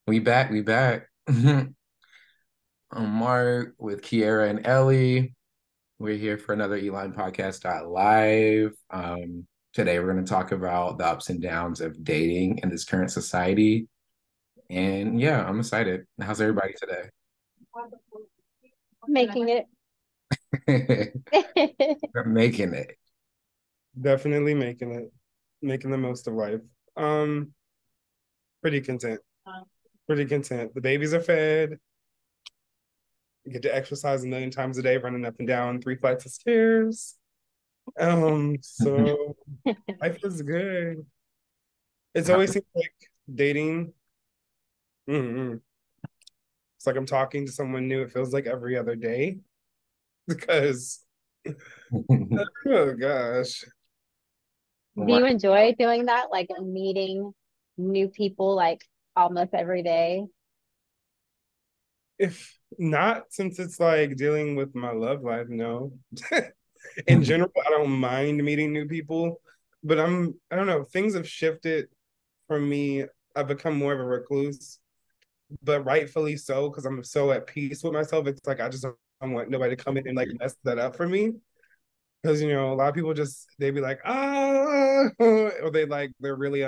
We back, we back. I'm Mark with Kiara and Ellie. We're here for another Eline Podcast Live. Today we're going to talk about the ups and downs of dating in this current society. And yeah, I'm excited. How's everybody today? Making it. We're making it. Definitely making it, making the most of life. Um, Pretty content. Pretty content. The babies are fed. You get to exercise a million times a day, running up and down 3 flights of stairs. So life is good. It's How- always seems like dating. mm It's like I'm talking to someone new. It feels like every other day because oh gosh, Do you Right. enjoy doing that? Like meeting new people like almost every day? if not, since it's like dealing with my love life, no. In general, I don't mind meeting new people, but I don't know, things have shifted for me. I've become more of a recluse, but rightfully so, because I'm so at peace with myself. It's like I just don't want nobody to come in and like mess that up for me. Because a lot of people just they be like, or they're really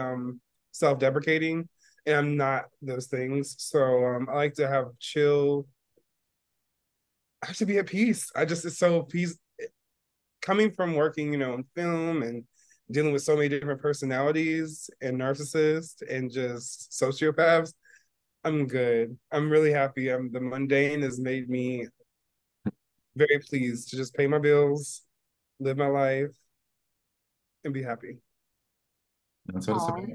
self-deprecating. And I'm not those things. So I like to have chill. I have to be at peace. I just it's so peace coming from working, in film and dealing with so many different personalities and narcissists and just sociopaths, I'm good. I'm really happy. The mundane has made me very pleased to just pay my bills, live my life, and be happy. That's what it's Oh, about.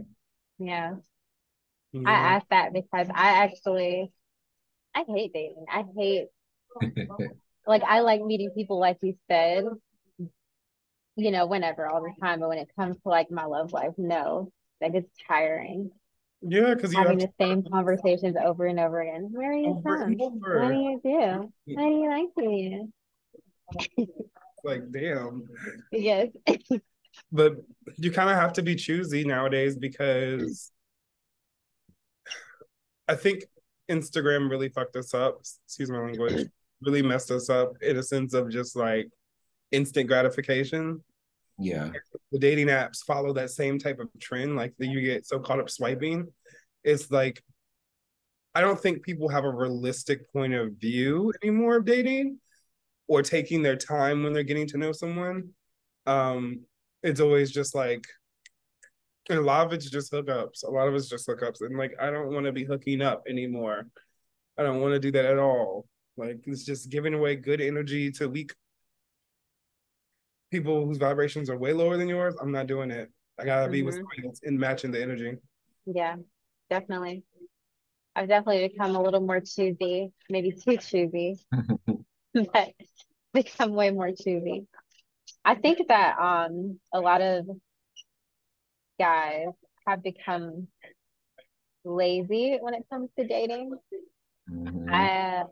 yeah. I Yeah. asked that because I hate dating. I hate like I like meeting people like you said, whenever all the time. But when it comes to like my love life, no. Like it's tiring. Yeah, because you Having have to the same conversations over and over again. Where are you over and from? What do over. you do? How do you like me? Like, damn. Yes. But you kind of have to be choosy nowadays because I think Instagram really fucked us up. Excuse my language. Really messed us up in a sense of just like instant gratification. Yeah. The dating apps follow that same type of trend. Like that you get so caught up swiping. It's like I don't think people have a realistic point of view anymore of dating or taking their time when they're getting to know someone. Um, it's always just like, and a lot of it's just hookups. A lot of it's just hookups, and like I don't want to be hooking up anymore. I don't want to do that at all. Like it's just giving away good energy to weak people whose vibrations are way lower than yours. I'm not doing it. I gotta be with Hmm. somebody that's in matching the energy. Yeah, definitely. I've definitely become a little more choosy, maybe too choosy, but become way more choosy. I think that a lot of guys have become lazy when it comes to dating. Mhm. I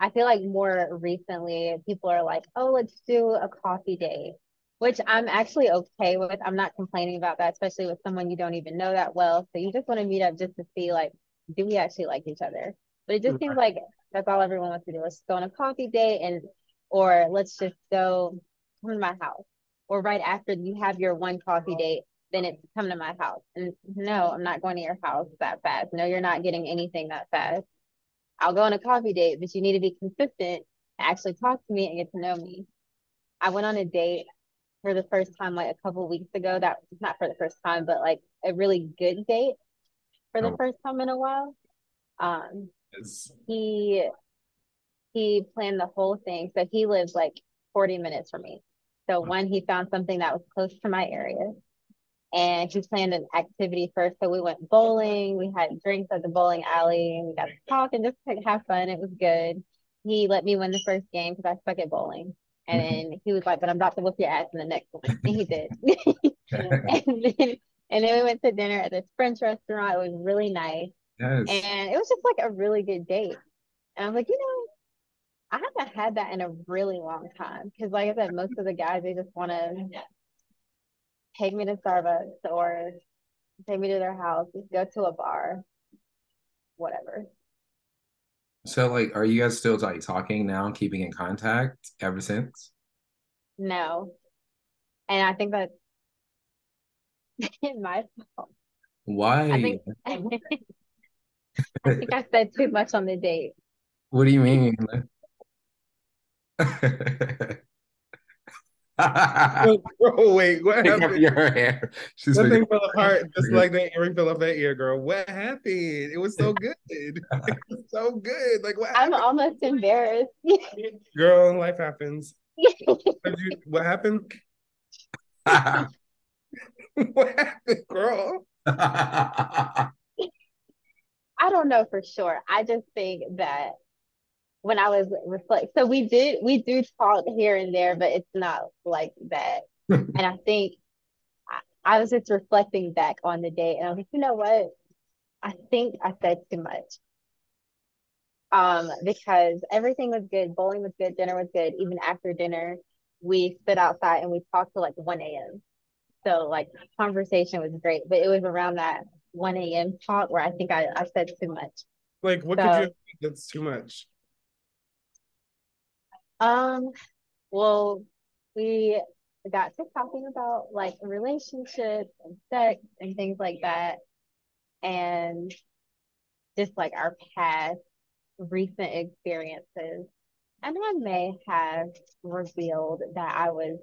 I feel like more recently people are like, oh, let's do a coffee date, which I'm actually okay with. I'm not complaining about that, especially with someone you don't even know that well. So you just want to meet up just to see like, do we actually like each other? But it just seems like that's all everyone wants to do. Let's go on a coffee date or let's just go come to my house. Or right after you have your one coffee date, then it's come to my house. And no, I'm not going to your house that fast. No, you're not getting anything that fast. I'll go on a coffee date, but you need to be consistent, actually talk to me and get to know me. I went on a date for the first time like a couple weeks ago. That not for the first time, but like a really good date for the Oh, first time in a while. Um, it's- he he planned the whole thing. So he lives like 40 minutes from me. So one, he found something that was close to my area. And he planned an activity first. So we went bowling. We had drinks at the bowling alley. And we got to talk and just like, have fun. It was good. He let me win the first game because I suck at bowling. And then he was like, "But I'm about to whoop your ass in the next one." And he did. and then and then we went to dinner at this French restaurant. It was really nice. Yes. And it was just like a really good date. And I was like, I haven't had that in a really long time. Because like I said, most of the guys they just want to take me to Starbucks or take me to their house, just go to a bar. whatever. So like, are you guys still like talking now, keeping in contact ever since? No. And I think that's my fault. I Why? think I think I said too much on the date. What do you mean? Bro, wait, what Pick up happened? your hair. She's That picking thing fell up apart just your like the earring fell off that ear, girl. What happened? It was so good. It was so good. Like, what I'm happened? almost embarrassed. Girl, life happens. What happened? hair. What happened, girl? I don't know for sure. I just think that when I was reflect, so we do talk here and there, but it's not like that. And I think I was just reflecting back on the day, and I was like, you know what? I think I said too much. Because everything was good, bowling was good, dinner was good. Even after dinner, we stood outside and we talked till like 1 a.m. So like conversation was great, but it was around that 1 a.m. talk where I think I said too much. Like, what could you So have that's too much? um well we got to talking about like relationships and sex and things like that and just like our past recent experiences. And I may have revealed that I was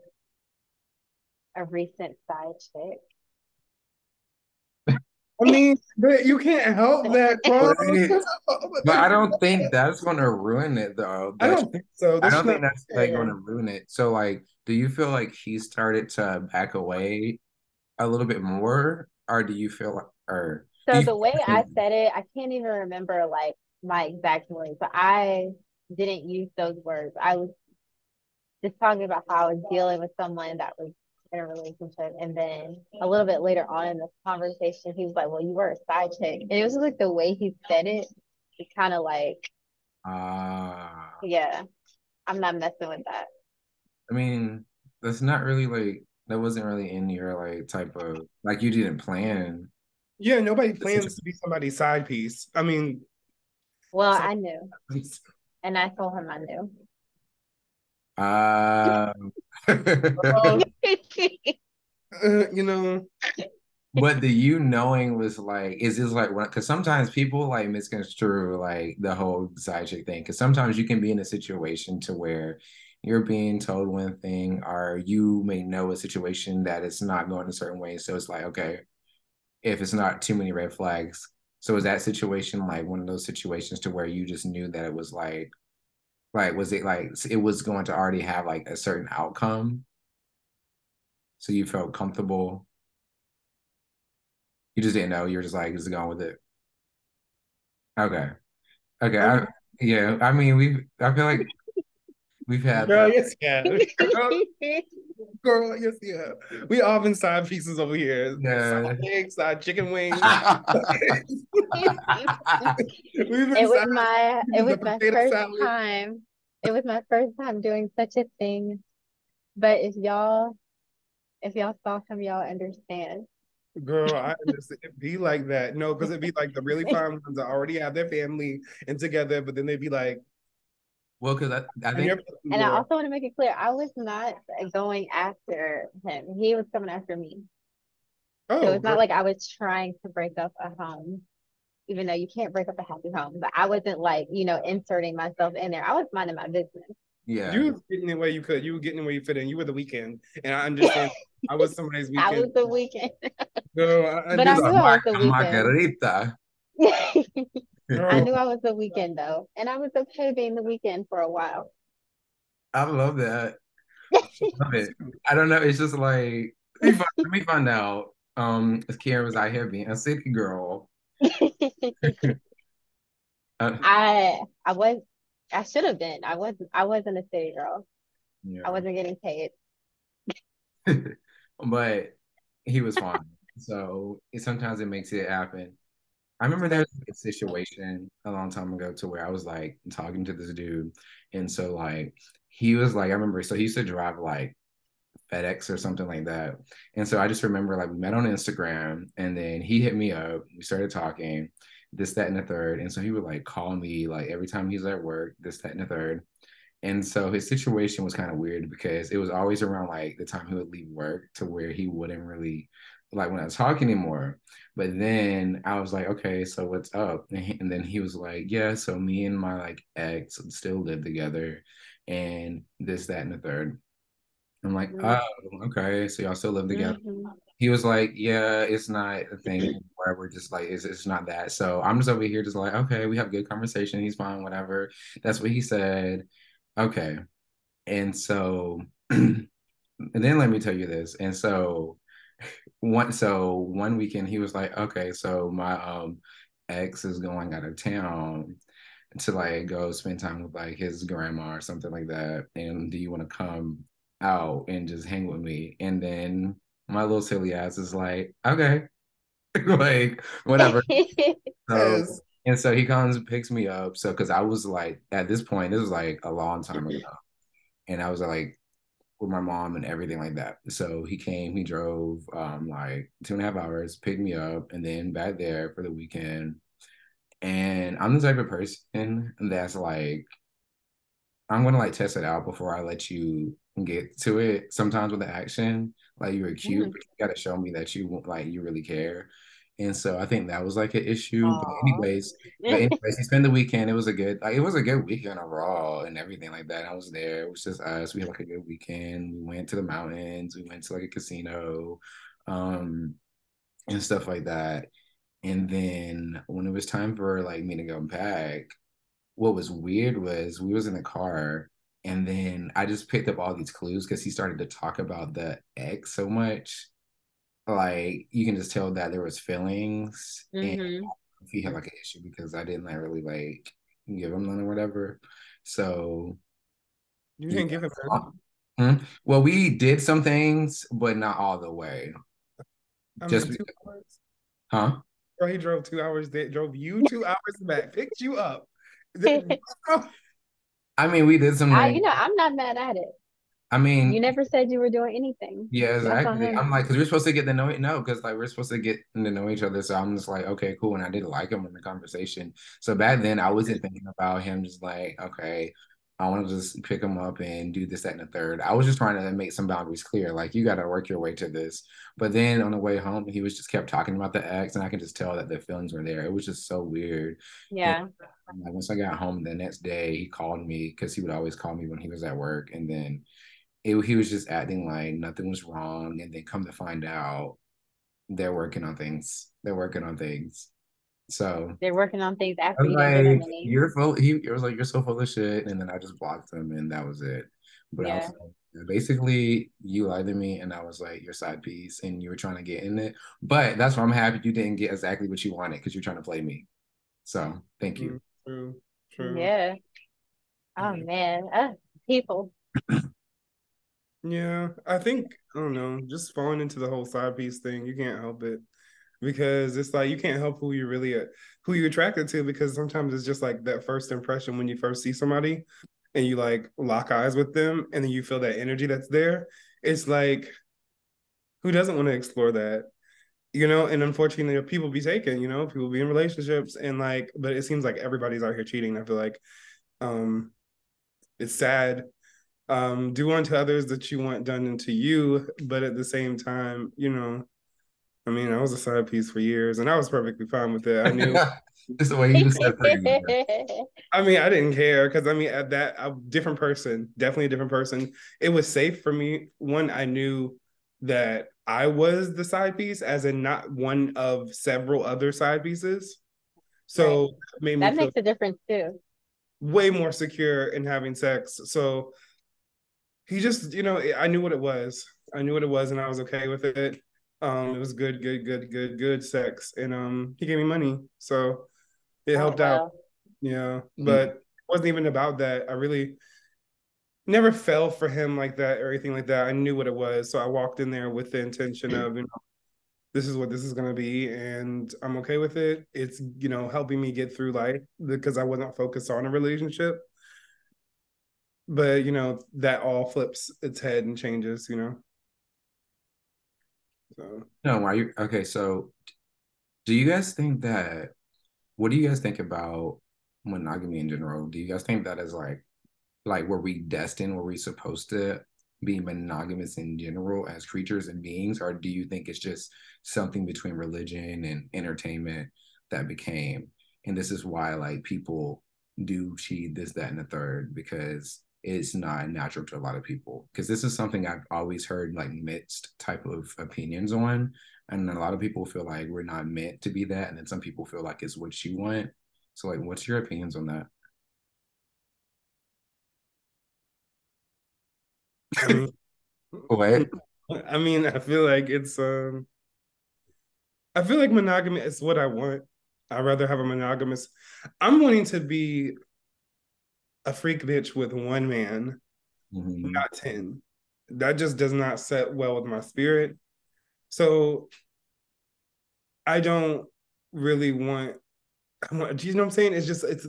a recent side chick. I mean, but you can't help that, But girl. but I don't think that's gonna ruin it though. I That don't think so. I That's don't think not that's like gonna fair. ruin it. So like, do you feel like he started to back away a little bit more, or do you feel like, or do So you the feel way I like, said it, I can't even remember like my exact words, but I didn't use those words. I was just talking about how I was dealing with someone that was in a relationship. And then a little bit later on in the conversation, he was like, well, you were a side chick. And it was just like the way he said it, it's kind of like, ah? yeah, I'm not messing with that. I mean, that's not really like that wasn't really in your like type of like you didn't plan Yeah, nobody the plans to situation. be somebody's side piece. I mean, Well, some, I knew. And I told him I knew. Um, uh, you know, but the you knowing was like, is this like because sometimes people like misconstrue like the whole side chick thing. Because sometimes you can be in a situation to where you're being told one thing, or you may know a situation that it's not going a certain way. So it's like, okay, if it's not too many red flags. So is that situation like one of those situations to where you just knew that it was like was it like it was going to already have like a certain outcome? So you felt comfortable. You just didn't know. You were just like just going with it. Okay. Okay. I mean, Yeah. I mean, I feel like we've had girl, that. yes, yeah. Girl, yes, yeah. We all been side pieces over here. Side Yeah. legs, side chicken wings. We've been side It pieces was of my potato first salad. time. It was my first time doing such a thing. But if y'all saw him, y'all understand. Girl, I understand. It be like that. No, because it'd be like the really fine ones that already have their family and together, but then they'd be like, Well, because I I think never And I girl. also want to make it clear, I was not going after him. He was coming after me. So Oh, it's girl. not like I was trying to break up a home, even though you can't break up a happy home. But I wasn't like, inserting myself in there. I was minding my business. yeah. You was getting it where you could. You were getting it where you fit in. You were the weekend. And I understand. I was somebody's I weekend. was the weekend. Girl, I But I You're knew like I understand. was the weekend. Margarita. I Girl, knew I was the weekend though. And I was okay being the weekend for a while. I love that. Love it. I don't know. It's just like let me find out. If Kiara was out here being a city girl. Uh, I was I should have been. I wasn't a city girl. I yeah. wasn't getting paid. But he was fine. So sometimes it makes it happen. I remember there But was a situation a long time ago to where I was like talking to this dude. And so like he was like, I remember, so he used to drive like FedEx or something like that. And so I just remember like we met on Instagram and then he hit me up. We started talking. this, that, and the third. And so he would like call me like every time he's at work, this, that, and the third. And so his situation was kind of weird because it was always around like the time he would leave work to where he wouldn't really like when I was talking anymore. But then I was like, okay, so what's up? And then he was like, yeah, so me and my like ex still live together and this, that, and the third. I'm like, oh, okay, so y'all still live together. Mm-hmm. He was like, yeah, it's not a thing where we're just like, it's not that. So I'm just over here just like, okay, we have good conversation. He's fine, whatever. That's what he said. Okay. And so, and then let me tell you this. And so one weekend he was like, okay, so my ex is going out of town to like go spend time with like his grandma or something like that. And do you want to come out and just hang with me? And then my little silly ass is like, okay, like whatever. So Yes. and so he comes and picks me up. So because I was like at this point, this was like a long time ago. And I was like with my mom and everything like that. So he came, he drove like 2.5 hours, picked me up, and then back there for the weekend. And I'm the type of person that's like, I'm gonna like test it out before I let you get to it. Sometimes with the action, like you were cute, Mm. but you gotta show me that you like you really care. And so I think that was like an issue. But Aw. anyways, he spent the weekend. It was a good like it was a good weekend overall and everything like that. I was there. It was just us. We had like a good weekend. We went to the mountains. We went to like a casino, um, and stuff like that. And then when it was time for like me to go back, what was weird was we was in the car and then I just picked up all these clues because he started to talk about the ex so much. Like you can just tell that there was feelings and Mm-hmm. he had like an issue because I didn't like really like give him none or whatever. So You yeah. didn't give him none. Well, we did some things, but not all the way. I Just mean, because, 2 hours. huh? Bro, he drove 2 hours. They drove you 2 hours back, picked you up. I mean, we did some things. I'm not mad at it. I You mean, never said you were doing anything. yeah, That's on exactly. him. I'm like, because we're supposed to get to know it. No, because like we're supposed to get to know each other. So I'm just like, okay, cool. And I did like him in the conversation. So back then, I wasn't thinking about him. Just like, okay, I want to just pick him up and do this, that, and the third. I was just trying to make some boundaries clear. Like, you got to work your way to this. But then on the way home, he was just kept talking about the ex, and I can just tell that the feelings were there. It was just so weird. And Yeah. like once I got home the next day, he called me because he would always call me when he was at work, and then he was just acting like nothing was wrong, and then come to find out they're working on things. They're working on things. So They're working on things I after was you didn't give them like, any. "You're full." He was like, "You're so full of shit," and then I just blocked him, and that was it. But I was Yeah. like, yeah, basically, you lied to me, and I was like your side piece, and you were trying to get in it. But that's why I'm happy you didn't get exactly what you wanted because you're trying to play me. So thank you. True, true. Yeah. Oh Yeah. man. People. Yeah, I think, I don't know, just falling into the whole side piece thing, you can't help it because it's like you can't help who you really who you attracted to because sometimes it's just like that first impression when you first see somebody and you like lock eyes with them and then you feel that energy that's there. It's like who doesn't want to explore that? And unfortunately people be taken, people be in relationships and like but it seems like everybody's out here cheating. I feel like um it's sad. Do unto others that you want done unto you, but at the same time, I mean, I was a side piece for years and I was perfectly fine with it. I knew, Just the way you said for you. I mean, I didn't care because I mean, at that, a different person, definitely a different person. It was safe for me. One, I knew that I was the side piece, as in not one of several other side pieces. Right. So it made me That feel makes a difference too. way more secure in having sex. So he just, I knew what it was. I knew what it was, and I was okay with it. It was good, good, good, good, good sex, and he gave me money, so it Oh helped out. well. Yeah, but Mm. it wasn't even about that. I really never fell for him like that or anything like that. I knew what it was, so I walked in there with the intention of, this is what this is gonna be, and I'm okay with it. It's helping me get through life because I wasn't focused on a relationship. But that all flips its head and changes. So No, why you okay? So, do you guys think that what do you guys think about monogamy in general? Do you guys think that is like were we destined, were we supposed to be monogamous in general as creatures and beings, or do you think it's just something between religion and entertainment that became? And this is why like people do cheat this, that, and the third, because it's not natural to a lot of people. Because this is something I've always heard like mixed type of opinions on. And a lot of people feel like we're not meant to be that. And then some people feel like it's what you want. So like what's your opinions on that? I mean, What? I feel like I feel like monogamy is what I want. I'd rather have a monogamous. I'm wanting to be a freak bitch with one man, Mm-hmm. not 10. That just does not set well with my spirit. So I don't really want, do you know what I'm saying? It's just, it's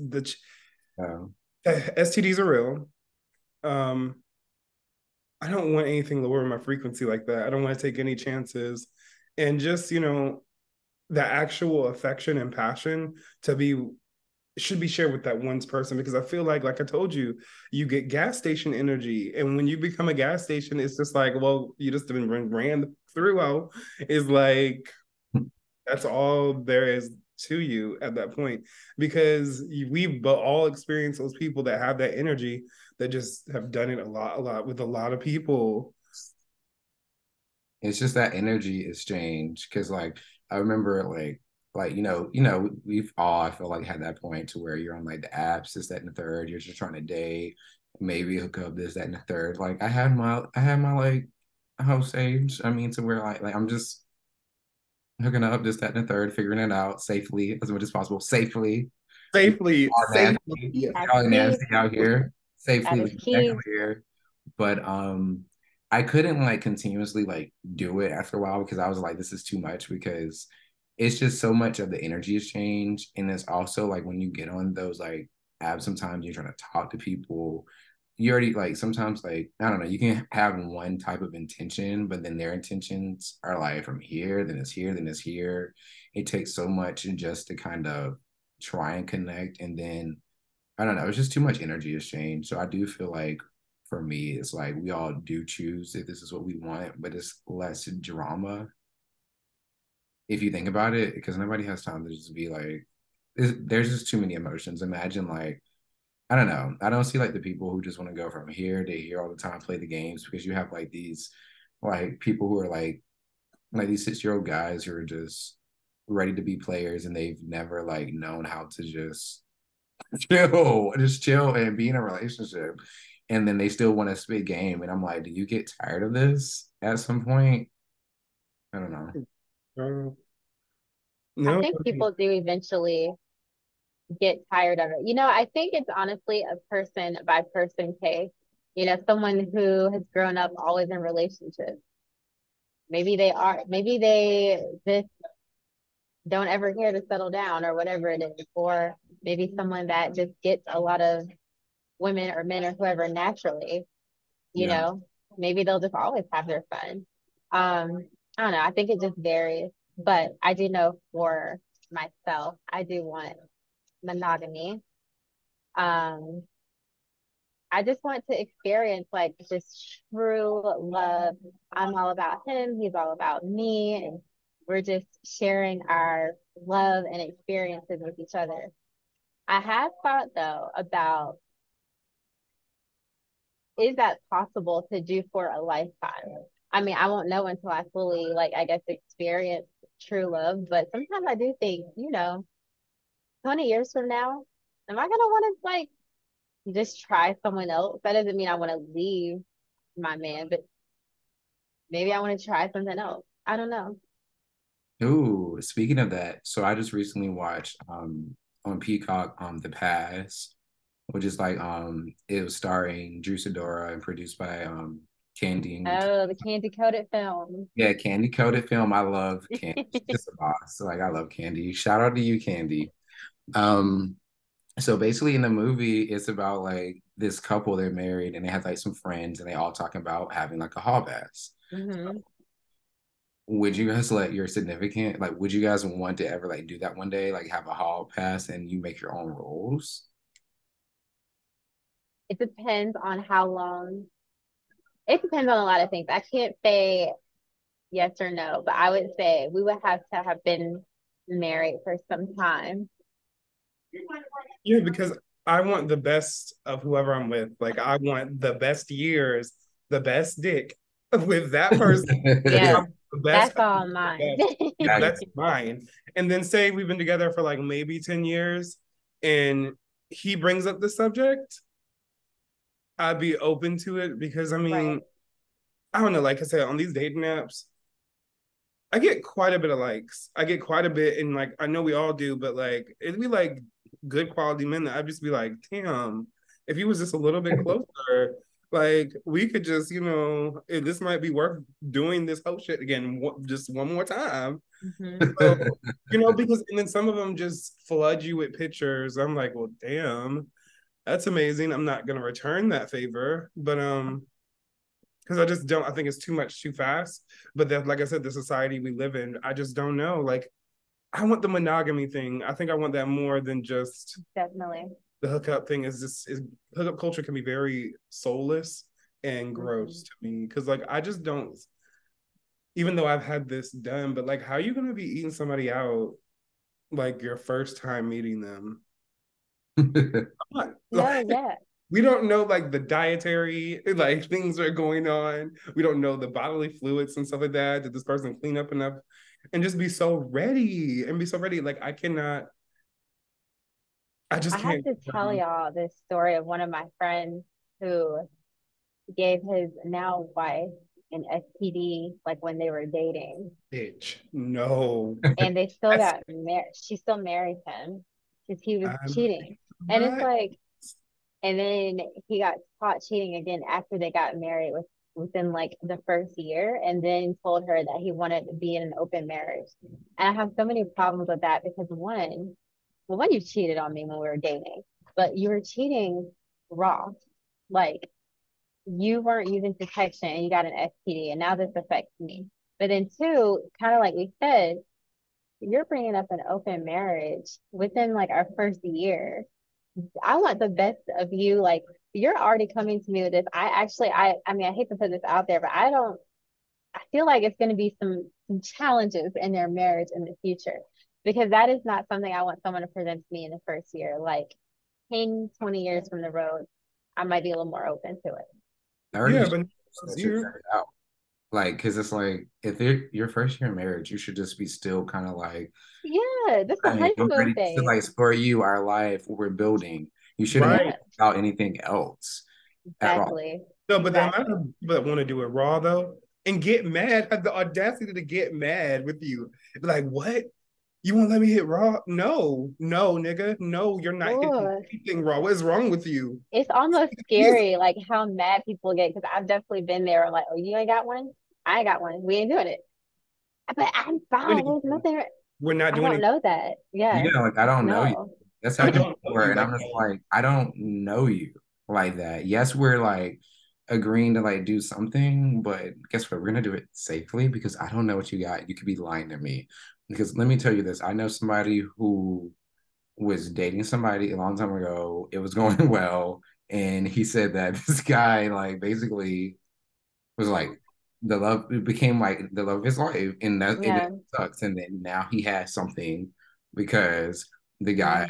STDs are real. Um, I don't want anything lower my frequency like that. I don't want to take any chances. And just, the actual affection and passion to be should be shared with that one person, because I feel like I told you, you get gas station energy, and when you become a gas station, it's just like, well, you just been ran through. Oh, is like that's all there is to you at that point, because we've all experienced those people that have that energy that just have done it a lot with a lot of people. It's just that energy exchange. Cause like I remember like we've all I feel like had that point to where you're on like the apps, this, that, and the third, you're just trying to date, maybe hook up this, that, and the third. Like I had my like house age. I mean to where like I'm just hooking up this, that, and the third, figuring it out safely as much as possible. Safely. We Safely, all safely. nasty. We That's all key. nasty out here. That Safely is leave that key. clear. But I couldn't like continuously like do it after a while because I was like, this is too much because it's just so much of the energy exchange. And it's also like when you get on those like apps, sometimes you're trying to talk to people. You already like sometimes like I don't know, you can have one type of intention, but then their intentions are like from here, then it's here, then it's here. It takes so much and just to kind of try and connect and then I don't know. It's just too much energy exchange. So I do feel like for me, it's like we all do choose if this is what we want, but it's less drama if you think about it, because nobody has time to just be like, there's just too many emotions. Imagine like, I don't know. I don't see like the people who just want to go from here to here all the time, play the games because you have like these like people who are like these 6-year-old guys who are just ready to be players and they've never like known how to just chill and be in a relationship. And then they still want to spit game. And I'm like, do you get tired of this at some point? I don't know. Uh, I no, think people do eventually get tired of it. I think it's honestly a person by person case. Someone who has grown up always in relationships. Maybe they just don't ever care to settle down or whatever it is. Or maybe someone that just gets a lot of women or men or whoever naturally, you Yeah. know, maybe they'll just always have their fun. I don't know. I think it just varies. But I do know for myself, I do want monogamy. Um, I just want to experience like just true love. I'm all about him, he's all about me, and we're just sharing our love and experiences with each other. I have thought though about, is that possible to do for a lifetime? I mean, I won't know until I fully like I guess experience true love, but sometimes I do think, 20 years from now, am I gonna want to like just try someone else? That doesn't mean I want to leave my man, but maybe I want to try something else. I don't know. Ooh, speaking of that, so I just recently watched on Peacock The Pass, which is like it was starring Drew Sidora and produced by Candy and Oh, the candy coated film. yeah, Candy Coated Film. I love Candy. She's just a boss. So, like I love Candy. Shout out to you, Candy. Um So basically, in the movie, it's about like this couple, they're married and they have like some friends and they all talking about having like a hall pass. Hmm. would you guys let your significant, like, would you guys want to ever like do that one day, like have a hall pass and you make your own rules? It depends on how long. It depends on a lot of things. I can't say yes or no, but I would say we would have to have been married for some time. Yeah, because I want the best of whoever I'm with. Like I want the best years, the best dick with that person. I Yes, want the best that's all husband, the mine. best. Yeah, that's mine. And then say we've been together for like maybe 10 years and he brings up the subject, I'd be open to it because I Right. mean, I don't know, like I said, on these dating apps, I get quite a bit of likes. I get quite a bit, and like I know we all do, but like it'd be like good quality men that I'd just be like, damn, if he was just a little bit closer, like we could just, this might be worth doing this whole shit again, just one more time. Hmm. So, because and then some of them just flood you with pictures. I'm like, well, damn, that's amazing. I'm not gonna return that favor, but because I just don't. I think it's too much too fast. But that, like I said, the society we live in, I just don't know. Like, I want the monogamy thing. I think I want that more than just Definitely. the hookup thing. Is hookup culture can be very soulless and gross Hmm. to me because like I just don't. Even though I've had this done, but like, how are you gonna be eating somebody out like your first time meeting them? No, Like, yeah. we don't know like the dietary like things are going on. We don't know the bodily fluids and stuff like that. Did this person clean up enough? And just be so ready and be so ready. Like I cannot, I I just have can't. to tell y'all this story of one of my friends who gave his now wife an STD like when they were dating. Bitch, no. And they still That's got married. She still married him because he was I'm cheating. And it's what? like, and then he got caught cheating again after they got married within like the first year, and then told her that he wanted to be in an open marriage. And I have so many problems with that because one, you cheated on me when we were dating, but you were cheating raw. Like you weren't using protection and you got an STD, and now this affects me. But then two, kind of like we said, you're bringing up an open marriage within like our first year. I want the best of you. Like you're already coming to me with this. I mean, I hate to put this out there, but I feel like it's going to be some challenges in their marriage in the future because that is not something I want someone to present to me in the first year. Like 10, 20 years from the road, I might be a little more open to it. Yeah,30 but it's to you. figure it out. Like, because it's like, if they're your first year of marriage, you should just be still kind of like, Yeah, this is a hey, I'm honeymoon ready to phase. like for you, our life, we're building. You shouldn't be Right. Yeah, about anything else at all. exactly. No, but the amount Exactly. of people that want to do it raw though and get mad, have the audacity to get mad with you. Like, what? You won't let me hit raw? No, no, nigga. No, you're not hitting Oh, anything raw. What is wrong with you? it's almost Yes. scary, like how mad people get because I've definitely been there. Like, oh, you ain't got one? I ain't got one. We ain't doing it. But I'm fine. There's nothing. We're not I doing don't it. know that. Yeah. Yeah, like I don't know you. No. That's I happened don't know before, you and like I'm just that. like, I don't know you like that. Yes, we're like agreeing to like do something, but guess what? We're gonna do it safely because I don't know what you got. You could be lying to me. Because let me tell you this, I know somebody who was dating somebody a long time ago. It was going well, and he said that this guy like basically was like the love it became like the love of his life, and that it Yeah. sucks. And then now he has something because the guy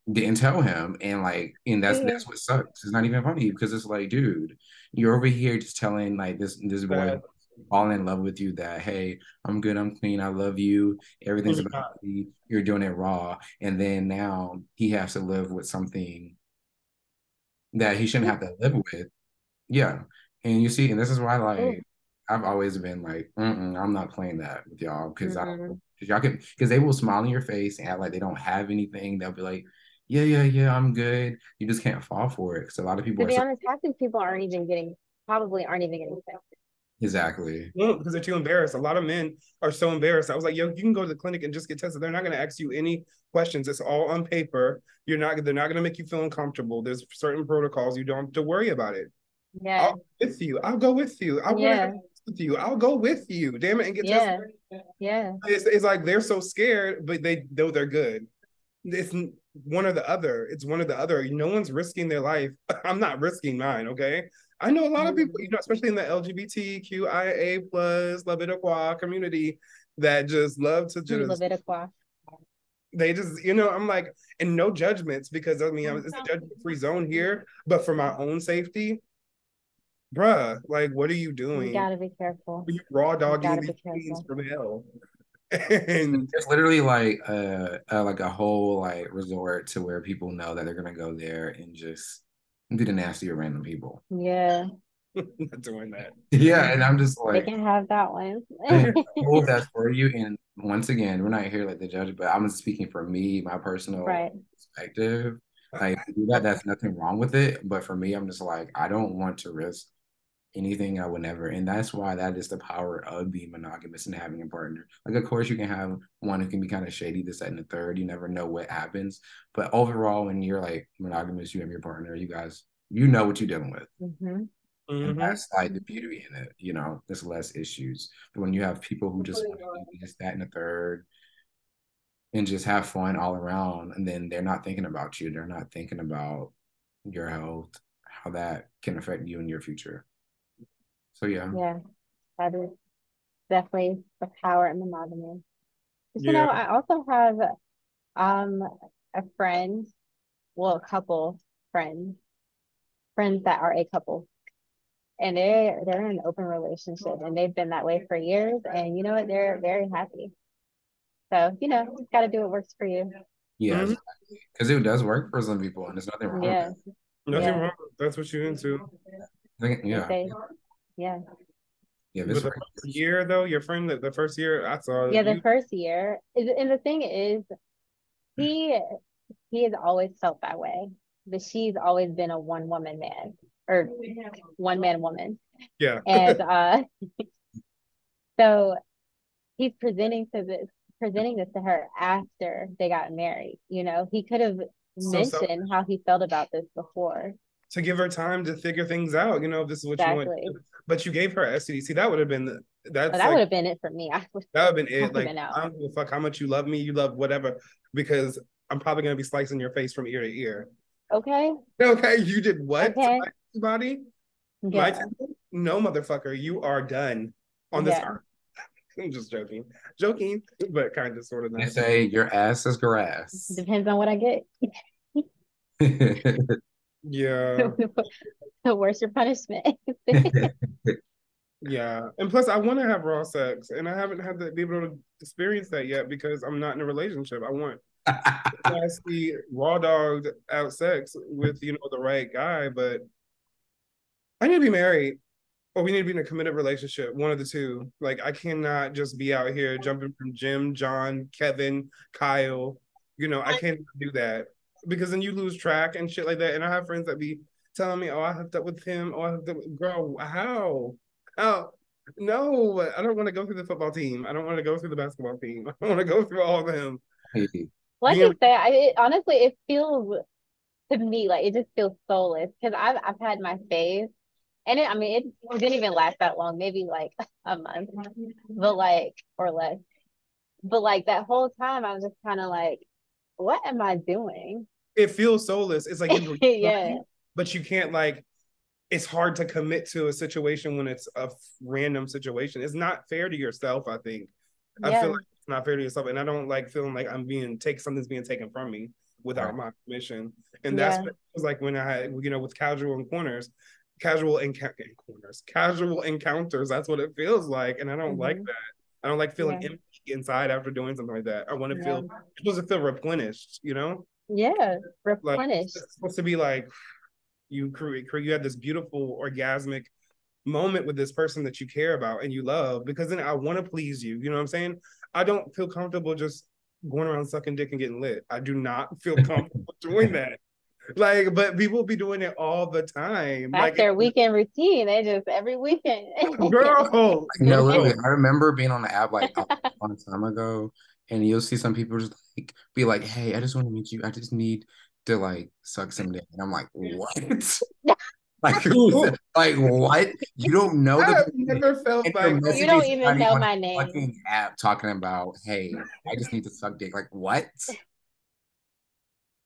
Mm. didn't tell him, and like, and See, that's what sucks. It's not even funny because it's like, dude, you're over here just telling like this boy Bad. falling in love with you that hey, I'm good, I'm clean, I love you, everything's And about me. You're doing it raw, and then now he has to live with something that he shouldn't yeah. have to live with. Yeah, and you see, and this is why Oh, like I've always been like, I'm not playing that with y'all because I mm-mm. because y'all can because they will smile in your face and act like they don't have anything. They'll be like, yeah, yeah, yeah, I'm good. You just can't fall for it because a lot of people To are be so honest, half these people probably aren't even getting sex. exactly. well, because they're too embarrassed. A lot of men are so embarrassed. I was like, yo, you can go to the clinic and just get tested. They're not going to ask you any questions. It's all on paper. They're not going to make you feel uncomfortable. There's certain protocols. You don't have to worry about it. Yeah. I'll go with you. I'll go with you. I'll go to Yeah. with you. I'll go with you. Damn it, and get tested. Yeah. It's like they're so scared, but they know they're good. It's one or the other. It's one or the other. No one's risking their life. I'm not risking mine. Okay. I know a lot of people, especially in the LGBTQIA plus Leviticua community, that just love to just Leviticua. they just, I'm like, and no judgments because I mean, it's a judgment-free zone here, but for my own safety, bruh, like, what are you You doing? gotta be careful. You raw You dogging gotta these be queens careful. from hell. And It's literally like a whole like resort to where people know that they're gonna go there and just do the nasty of random people. Yeah. not doing that. Yeah, and I'm just They like, can have that one. I hope that's for you. And once again, we're not here like the judge, but I'm speaking for me, my personal Right. perspective. Like do that, that's nothing wrong with it. But for me, I'm just like, I don't want to risk anything I would never. And that's why that is the power of being monogamous and having a partner. Like, of course, you can have one who can be kind of shady, this, that, and the third. You never know what happens. But overall, when you're like monogamous, you have your partner, you guys, you know what you're dealing with. Mm-hmm. And that's like the beauty in it, there's less issues. But when you have people who just want to do this, that, and the third, and just have fun all around, and then they're not thinking about you, they're not thinking about your health, how that can affect you in your future. So yeah. Yeah. That is definitely the power in monogamy. Yeah. I also have um a friend, well, a couple friends that are a couple, and they're in an open relationship, and they've been that way for years, and you know what? They're very happy. So, just gotta do what works for you. Yeah, Mhm. because it does work for some people, and there's nothing wrong with Yeah. it. Nothing Yeah. wrong. That's what you're into. They Yeah, say, yeah. yeah, But this the first year, though, your friend, the first year, I saw Yeah, the you. first year. And the thing is, he he has always felt that way. But she's always been a one woman man or one man woman. Yeah. And so he's presenting this to her after they got married. He could have So selfish. mentioned how he felt about this before. To give her time to figure things out, if this is what you want. Exactly. But you gave her STD. See, that would have been But that's that would like have been it for me. that would have been I it. would have Like, been out. I don't give a fuck how much you love me, you love whatever, because I'm probably gonna be slicing your face from ear to ear. Okay. Okay, you did what to Okay. my body? My Yeah. temple? No, motherfucker, you are done on this Yeah. earth. I'm just joking, but kind of sort of they not. say your ass is grass. Depends on what I get. Yeah. The worse your punishment. Yeah, and plus I want to have raw sex, and I haven't had to be able to experience that yet because I'm not in a relationship. I want nasty, raw dogged out sex with the right guy, but I need to be married, or we need to be in a committed relationship. One of the two. Like I cannot just be out here jumping from Jim, John, Kevin, Kyle. I can't do that because then you lose track and shit like that. And I have friends that be telling me, "Oh, I hooked up with him. Oh, I hooked up with girl. How? How?" No, I don't want to go through the football team. I don't want to go through the basketball team. I want to go through all of them. Like Being you say, honestly, it feels to me like it just feels soulless because I've had my phase, and it didn't even last that long, maybe like a month, but like or less. But like that whole time, I was just kind of like, what am I doing? it feels soulless. It's like you're Yeah. but you can't like it's hard to commit to a situation when it's a random situation. It's not fair to yourself, I think. I feel Yeah. like it's not fair to yourself. And I don't like feeling like something's being taken from me without my permission. And that's Yeah. what it was like when I had, with casual casual encounters. That's what it feels like. And I don't like Hmm. that. I don't like feeling Yeah. empty inside after doing something like that. I want to Yeah. feel, supposed to feel replenished. Yeah. Like Replenished. it's supposed to be like, you had this beautiful orgasmic moment with this person that you care about and you love because then I want to please you. You know what I'm saying? I don't feel comfortable just going around sucking dick and getting lit. I do not feel comfortable doing that. Like, but people be doing it all the time. That's their weekend routine. They just every weekend. Girl, No, literally, girl. I remember being on the app like a long time ago, and you'll see some people just like be like, "Hey, I just want to meet you. I just need to like suck some dick," and I'm like, "What?" Like who's like what? You don't know the I've person, never felt and you're like, oh, You messaging don't even somebody know on a my name. fucking app talking about, hey, I just need to suck dick. Like what?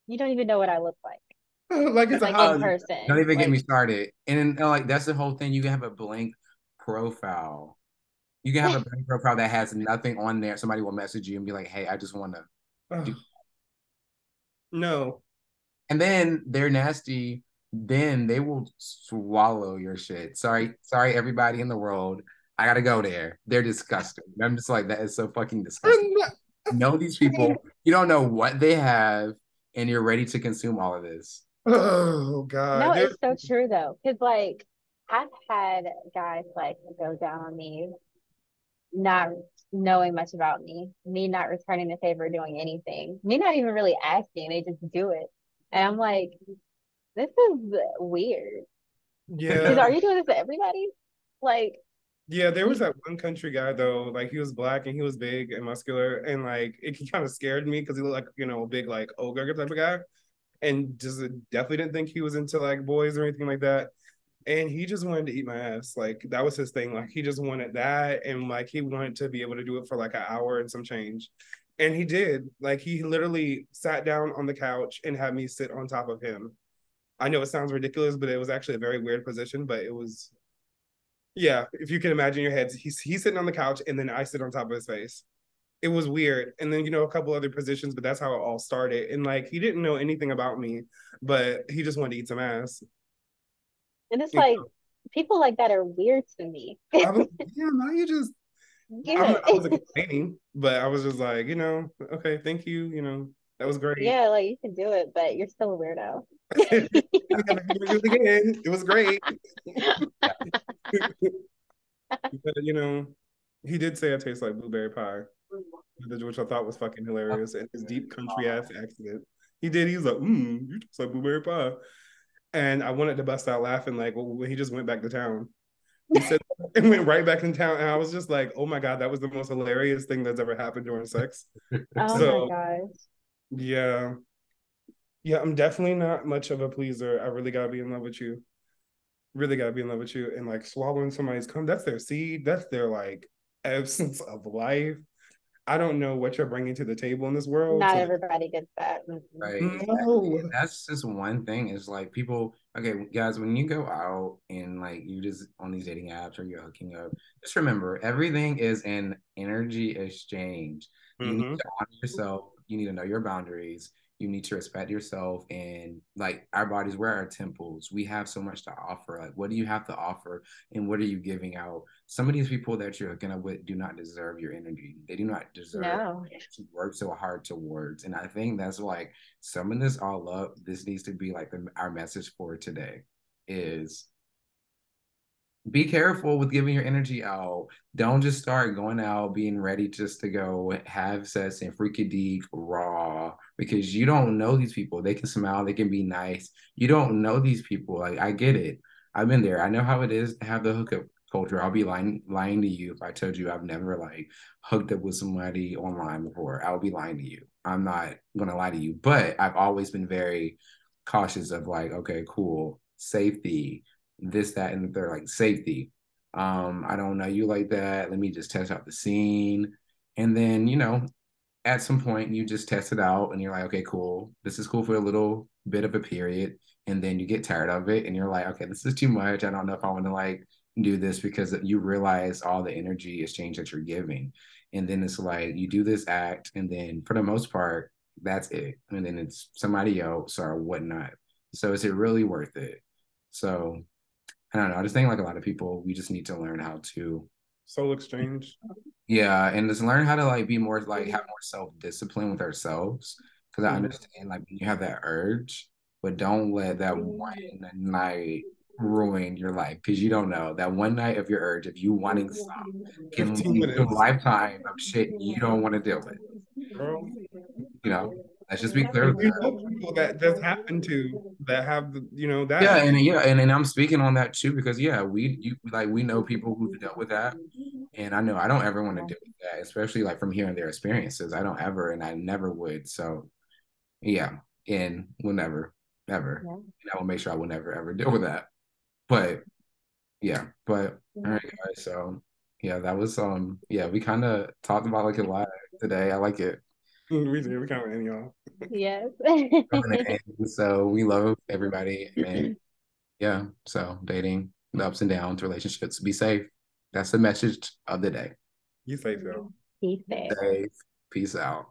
You don't even know what I look like. like it's a Like in Uh, hobby. don't person. even get me Like, started. And like that's the whole thing. You can have a blank profile. You can have a blank profile that has nothing on there. Somebody will message you and be like, hey, I just want to do. Oh, no. And then they're nasty. Then they will swallow your shit. Sorry, everybody in the world. I gotta go there. They're disgusting. I'm just like, that is so fucking disgusting. Know these people. You don't know what they have, and you're ready to consume all of this. Oh God. no, There it's so true though. Because like I've had guys like go down on me, not knowing much about me not returning the favor, doing anything, me not even really asking, they just do it. And I'm like, this is weird. yeah. Because are you doing this to everybody? Like, Yeah, there was that one country guy though, like he was black and he was big and muscular and like he kind of scared me because he looked like, a big like ogre type of guy. And just definitely didn't think he was into like boys or anything like that. And he just wanted to eat my ass. Like that was his thing. Like he just wanted that, and like he wanted to be able to do it for like an hour and some change. And he did. Like he literally sat down on the couch and had me sit on top of him. I know it sounds ridiculous, but it was actually a very weird position. But it was, yeah. If you can imagine your heads, he's sitting on the couch, and then I sit on top of his face. It was weird. And then a couple other positions, but that's how it all started. And like he didn't know anything about me, but he just wanted to eat some ass. and it's You like people like that are weird to me. I was, yeah, now you just, I Yeah. wasn't complaining, but I was just like, okay, thank you. That was great. Yeah, like you can do it, but you're still a weirdo. I never gonna do it again. It was great. Yeah. But he did say I taste like blueberry pie, which I thought was fucking hilarious. And his deep country ass accent. He did. He was like, you taste like blueberry pie. And I wanted to bust out laughing, like when he just went back to town. He said and went right back in town. And I was just like, oh my God, that was the most hilarious thing that's ever happened during sex. Oh my So gosh. yeah. Yeah, I'm definitely not much of a pleaser. I really gotta be in love with you. Really gotta be in love with you. And like swallowing somebody's cum, that's their seed. That's their like essence of life. I don't know what you're bringing to the table in this world. Not So everybody gets that. Mhm. Right, exactly. no. And that's just one thing is like people, okay, guys, when you go out and like you just on these dating apps or you're hooking up, just remember everything is an energy exchange. You need Mm-hmm. to honor yourself, you need to know your boundaries, you need to respect yourself, and like our bodies, we're our temples. We have so much to offer. Like, what do you have to offer and what are you giving out? Some of these people that you're hooking up with do not deserve your energy. They do not deserve No, to work so hard towards. And I think that's like summing this all up, this needs to be like our message for today is be careful with giving your energy out. Don't just start going out being ready just to go have sex and freaky deep raw because you don't know these people. They can smile, they can be nice. You don't know these people. Like I get it. I've been there. I know how it is to have the hookup culture. I'll be lying to you if I told you I've never like hooked up with somebody online before. I'll be lying to you. I'm not gonna lie to you. But I've always been very cautious of like, okay, cool, safety, this, that, and the third, like safety. I don't know you like that. Let me just test out the scene. And then, at some point you just test it out and you're like, okay, cool. This is cool for a little bit of a period. And then you get tired of it and you're like, okay, this is too much. I don't know if I want to like do this because you realize all the energy exchange that you're giving. And then it's like you do this act, and then for the most part, that's it. And then it's somebody else or whatnot. So is it really worth it? So I don't know. I just think like a lot of people, we just need to learn how to, Soul exchange. yeah, and just learn how to like be more like have more self-discipline with ourselves. Because I Mm-hmm. understand like when you have that urge, but don't let that one night ruin your life because you don't know that one night of your urge, if you wanting some, can 15 lead to a minutes. lifetime of shit you don't want to deal with. Girl. You know, let's just be clear with We that. know people that that's happened to that have that. And I'm speaking on that too because yeah, we know people who've dealt with that. And I know I don't ever want to deal with that, especially like from hearing their experiences. I don't ever, and I never would. So yeah, and will never, ever. yeah. And I will make sure I will never ever deal with that. But yeah, but all right, guys. So yeah, that was yeah, we kind of talked about like a lot today. I like it. We did. We kind of end y'all. Yes. So we love everybody, and yeah, so dating, the ups and downs, relationships, be safe. That's the message of the day. You say so. He said. Safe. Peace out.